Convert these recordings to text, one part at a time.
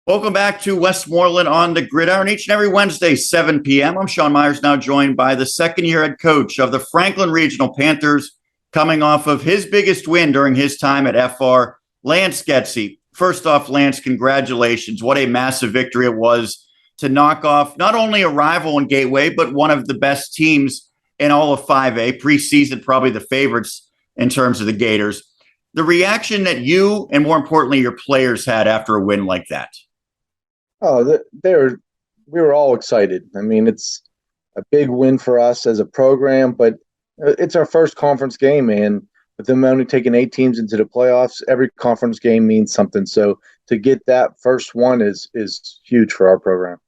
Welcome back to Westmoreland on the Gridiron each and every Wednesday, 7 p.m. I'm Sean Meyers, now joined by the second-year head coach of the Franklin Regional Panthers, coming off of his biggest win during his time at FR, Lance Getsy. First off, Lance, congratulations. What a massive victory it was to knock off not only a rival in Gateway, but one of the best teams in all of 5A, preseason, probably the favorites in terms of the Gators. The reaction that you and more importantly your players had after a win like that. Oh, we were all excited. I mean, it's a big win for us as a program, but it's our first conference game, and with them only taking 8 teams into the playoffs, every conference game means something. So to get that first one is huge for our program.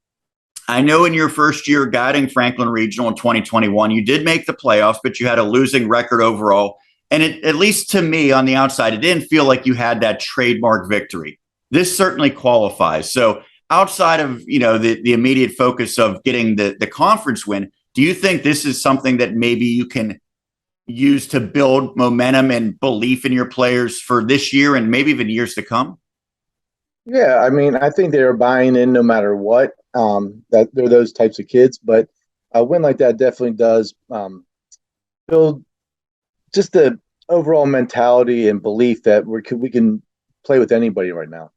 I know in your first year guiding Franklin Regional in 2021, you did make the playoffs, but you had a losing record overall. And at least to me on the outside, it didn't feel like you had that trademark victory. This certainly qualifies. So outside of the immediate focus of getting the conference win, do you think this is something that maybe you can use to build momentum and belief in your players for this year and maybe even years to come? Yeah, I mean, I think they're buying in no matter what. That they're those types of kids, but a win like that definitely does build just the overall mentality and belief that we can play with anybody right now.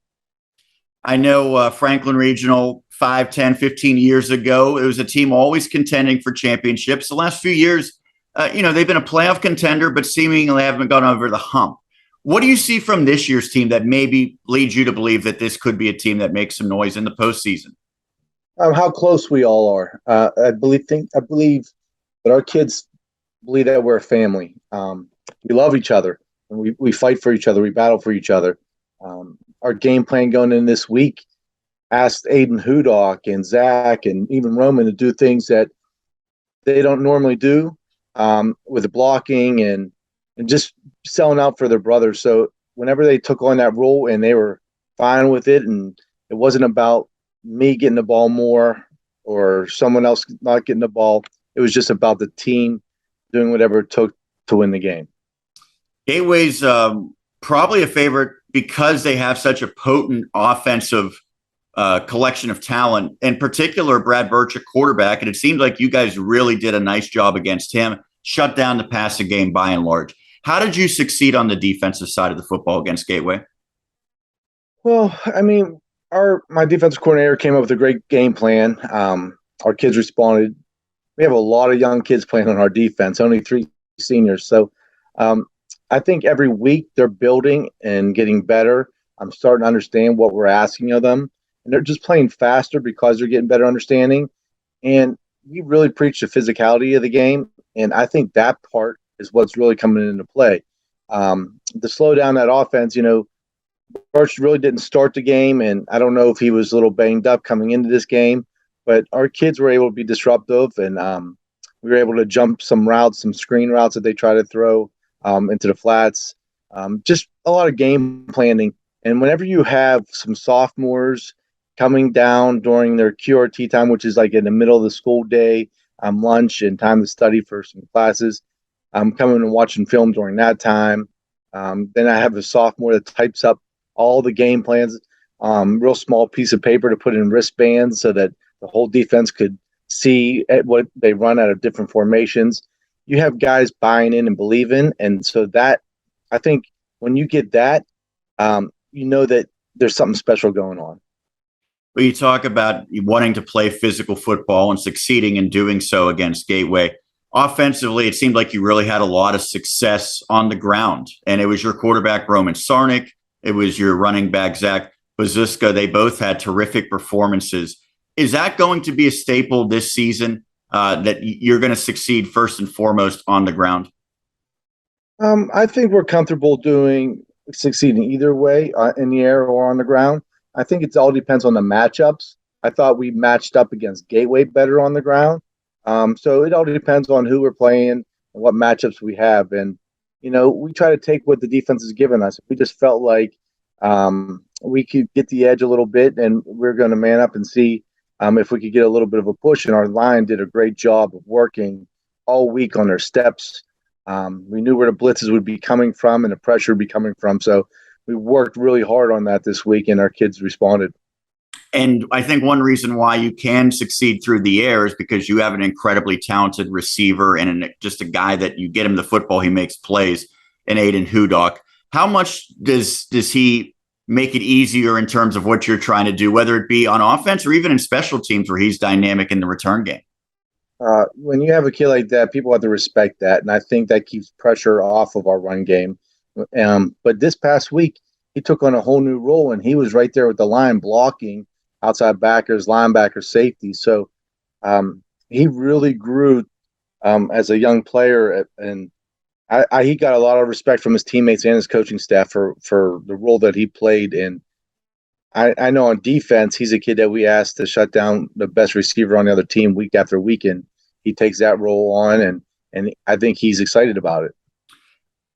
I know Franklin Regional 5, 10, 15 years ago, it was a team always contending for championships. The last few years, they've been a playoff contender, but seemingly haven't gone over the hump. What do you see from this year's team that maybe leads you to believe that this could be a team that makes some noise in the postseason? How close we all are. I believe that our kids believe that we're a family. We love each other, and we fight for each other. We battle for each other. Our game plan going in this week asked Aiden Hudock and Zach and even Roman to do things that they don't normally do, with the blocking and just selling out for their brothers. So whenever they took on that role and they were fine with it, and it wasn't about me getting the ball more or someone else not getting the ball, it was just about the team doing whatever it took to win the game. Gateway's probably a favorite because they have such a potent offensive collection of talent, in particular Brad Birch, a quarterback, and it seemed like you guys really did a nice job against him, shut down the passing game by and large. How did you succeed on the defensive side of the football against Gateway? Well, I mean, my defensive coordinator came up with a great game plan. Our kids responded. We have a lot of young kids playing on our defense, only 3 seniors. So I think every week they're building and getting better. I'm starting to understand what we're asking of them. And they're just playing faster because they're getting better understanding. And we really preach the physicality of the game. And I think that part is what's really coming into play. To slow down that offense, Birch really didn't start the game, and I don't know if he was a little banged up coming into this game, but our kids were able to be disruptive, and we were able to jump some routes, some screen routes that they try to throw into the flats. Just a lot of game planning. And whenever you have some sophomores coming down during their QRT time, which is like in the middle of the school day, lunch and time to study for some classes, coming and watching film during that time. Then I have a sophomore that types up all the game plans, real small piece of paper to put in wristbands so that the whole defense could see what they run out of different formations. You have guys buying in and believing. And so that, I think when you get that, you know that there's something special going on. Well, you talk about wanting to play physical football and succeeding in doing so against Gateway. Offensively, it seemed like you really had a lot of success on the ground. And it was your quarterback, Roman Sarnik. It was your running back, Zach Bazuska. They both had terrific performances. Is that going to be a staple this season, that you're going to succeed first and foremost on the ground? I think we're comfortable succeeding either way, in the air or on the ground. I think it all depends on the matchups. I thought we matched up against Gateway better on the ground. So it all depends on who we're playing and what matchups we have. And, we try to take what the defense has given us. We just felt like we could get the edge a little bit, and we're going to man up and see if we could get a little bit of a push. And our line did a great job of working all week on their steps. We knew where the blitzes would be coming from and the pressure would be coming from. So we worked really hard on that this week, and our kids responded. And I think one reason why you can succeed through the air is because you have an incredibly talented receiver and just a guy that you get him the football, he makes plays, in Aiden Hudock. How much does he make it easier in terms of what you're trying to do, whether it be on offense or even in special teams where he's dynamic in the return game? When you have a kid like that, people have to respect that, and I think that keeps pressure off of our run game. But this past week, he took on a whole new role, and he was right there with the line blocking outside backers, linebackers, safety. So he really grew as a young player, and he got a lot of respect from his teammates and his coaching staff for the role that he played. And I know on defense, he's a kid that we asked to shut down the best receiver on the other team week after week, and he takes that role on, and I think he's excited about it.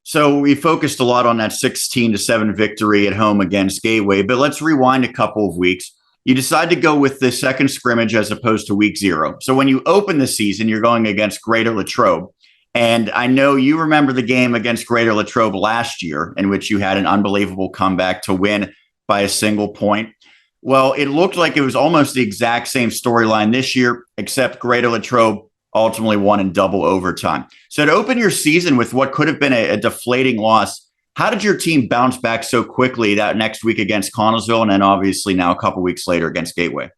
So we focused a lot on that 16-7 victory at home against Gateway, but let's rewind a couple of weeks. You decide to go with the second scrimmage as opposed to week 0. So when you open the season, you're going against Greater Latrobe. And I know you remember the game against Greater Latrobe last year, in which you had an unbelievable comeback to win by a single point. Well, it looked like it was almost the exact same storyline this year, except Greater Latrobe ultimately won in double overtime. So to open your season with what could have been a deflating loss, how did your team bounce back so quickly that next week against Connellsville and then obviously now a couple weeks later against Gateway?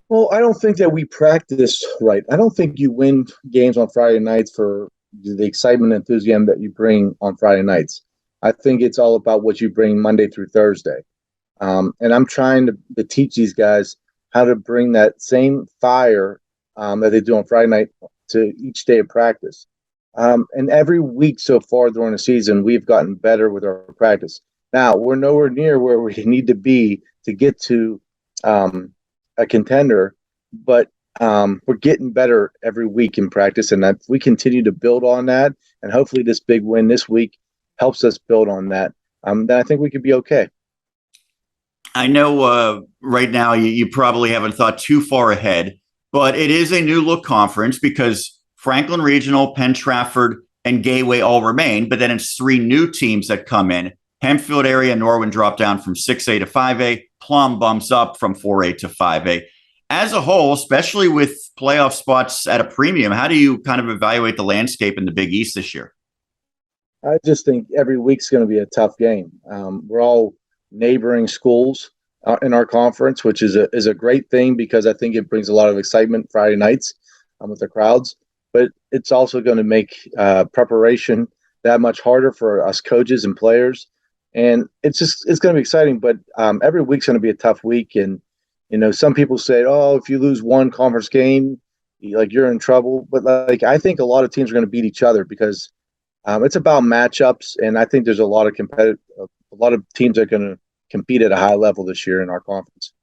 Well, I don't think that we practiced right. I don't think you win games on Friday nights for the excitement and enthusiasm that you bring on Friday nights. I think it's all about what you bring Monday through Thursday. And I'm trying to teach these guys how to bring that same fire that they do on Friday night to each day of practice. And every week so far during the season, we've gotten better with our practice. Now, we're nowhere near where we need to be to get to a contender, but we're getting better every week in practice. And if we continue to build on that, and hopefully this big win this week helps us build on that, then I think we could be okay. I know right now you probably haven't thought too far ahead, but it is a new look conference because Franklin Regional, Penn Trafford, and Gateway all remain, but then it's 3 new teams that come in. Hempfield area, Norwin drop down from 6A to 5A. Plum bumps up from 4A to 5A. As a whole, especially with playoff spots at a premium, how do you kind of evaluate the landscape in the Big East this year? I just think every week's going to be a tough game. We're all neighboring schools in our conference, which is a great thing because I think it brings a lot of excitement Friday nights with the crowds. But it's also going to make preparation that much harder for us coaches and players. And it's going to be exciting, but every week's going to be a tough week. And, some people say, oh, if you lose one conference game, you're in trouble. But I think a lot of teams are going to beat each other because it's about matchups. And I think there's a lot of teams that are going to compete at a high level this year in our conference.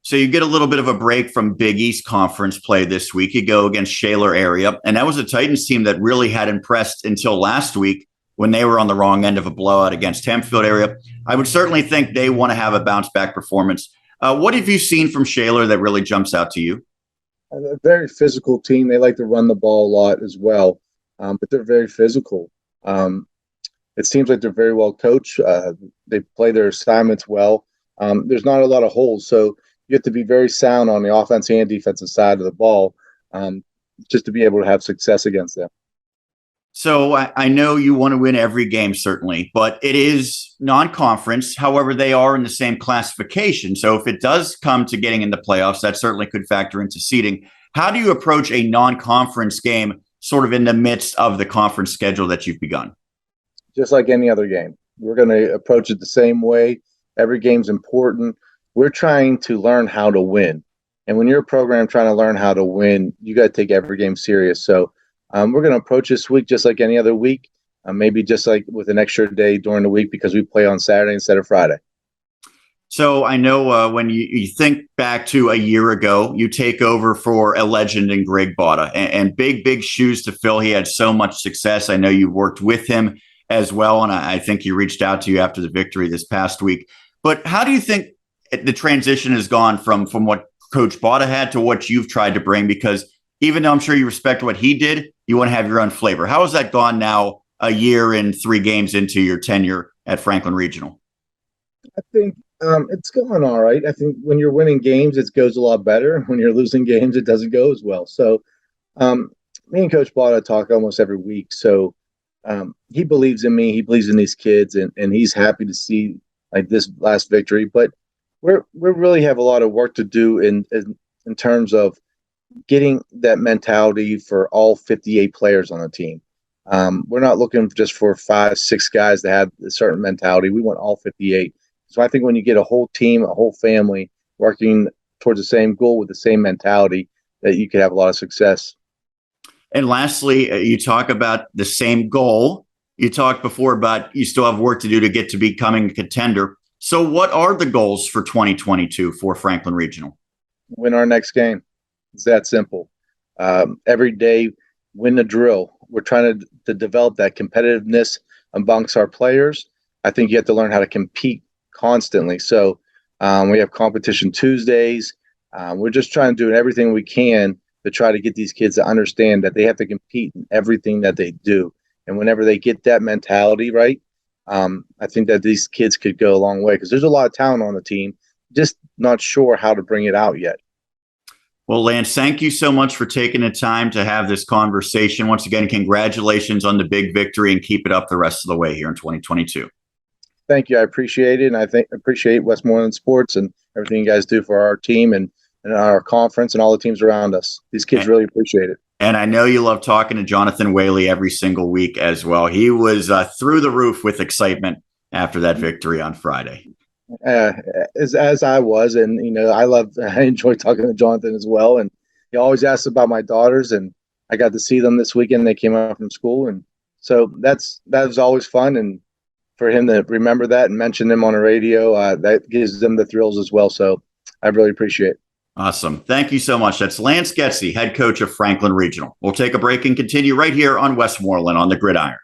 So you get a little bit of a break from Big East Conference play this week. You go against Shaler area. And that was a Titans team that really had impressed until last week when they were on the wrong end of a blowout against Hempfield area. I would certainly think they want to have a bounce back performance. What have you seen from Shaler that really jumps out to you? They're a very physical team. They like to run the ball a lot as well, but they're very physical. It seems like they're very well coached. They play their assignments well. There's not a lot of holes, so you have to be very sound on the offense and defensive side of the ball just to be able to have success against them. So I know you want to win every game, certainly, but it is non-conference. However, they are in the same classification. So if it does come to getting in the playoffs, that certainly could factor into seeding. How do you approach a non-conference game sort of in the midst of the conference schedule that you've begun? Just like any other game. We're going to approach it the same way. Every game's important. We're trying to learn how to win. And when you're a program trying to learn how to win, you got to take every game serious. So we're going to approach this week just like any other week, maybe just like with an extra day during the week because we play on Saturday instead of Friday. So I know when you think back to a year ago, you take over for a legend in Greg Botta and big shoes to fill. He had so much success. I know you worked with him as well, and I think he reached out to you after the victory this past week. But how do you think the transition has gone from what Coach Botta had to what you've tried to bring? Because even though I'm sure you respect what he did, you want to have your own flavor. How has that gone now a year and 3 games into your tenure at Franklin Regional? I think It's going all right. I think when you're winning games, it goes a lot better. When you're losing games, it doesn't go as well. So, me and Coach Bada talk almost every week. So, he believes in me. He believes in these kids, and he's happy to see like this last victory. But we really have a lot of work to do in terms of getting that mentality for all 58 players on the team. We're not looking just for 5, 6 guys that have a certain mentality. We want all 58. So I think when you get a whole team, a whole family working towards the same goal with the same mentality, that you could have a lot of success. And lastly, you talk about the same goal. You talked before about you still have work to do to get to becoming a contender. So what are the goals for 2022 for Franklin Regional? Win our next game. It's that simple. Every day, win the drill. We're trying to develop that competitiveness amongst our players. I think you have to learn how to compete constantly. So we have competition Tuesdays. We're just trying to do everything we can to try to get these kids to understand that they have to compete in everything that they do. And whenever they get that mentality right, I think that these kids could go a long way because there's a lot of talent on the team, just not sure how to bring it out yet. Well, Lance, thank you so much for taking the time to have this conversation. Once again, congratulations on the big victory and keep it up the rest of the way here in 2022. Thank you. I appreciate it. And I appreciate Westmoreland Sports and everything you guys do for our team and our conference and all the teams around us. These kids really appreciate it. And I know you love talking to Jonathan Whaley every single week as well. He was through the roof with excitement after that victory on Friday. As I was, and I enjoy talking to Jonathan as well. And he always asks about my daughters, and I got to see them this weekend. They came out from school, and so that was always fun. And for him to remember that and mention them on the radio, that gives them the thrills as well. So I really appreciate it. Awesome. Thank you so much. That's Lance Getsy, head coach of Franklin Regional. We'll take a break and continue right here on Westmoreland on the Gridiron.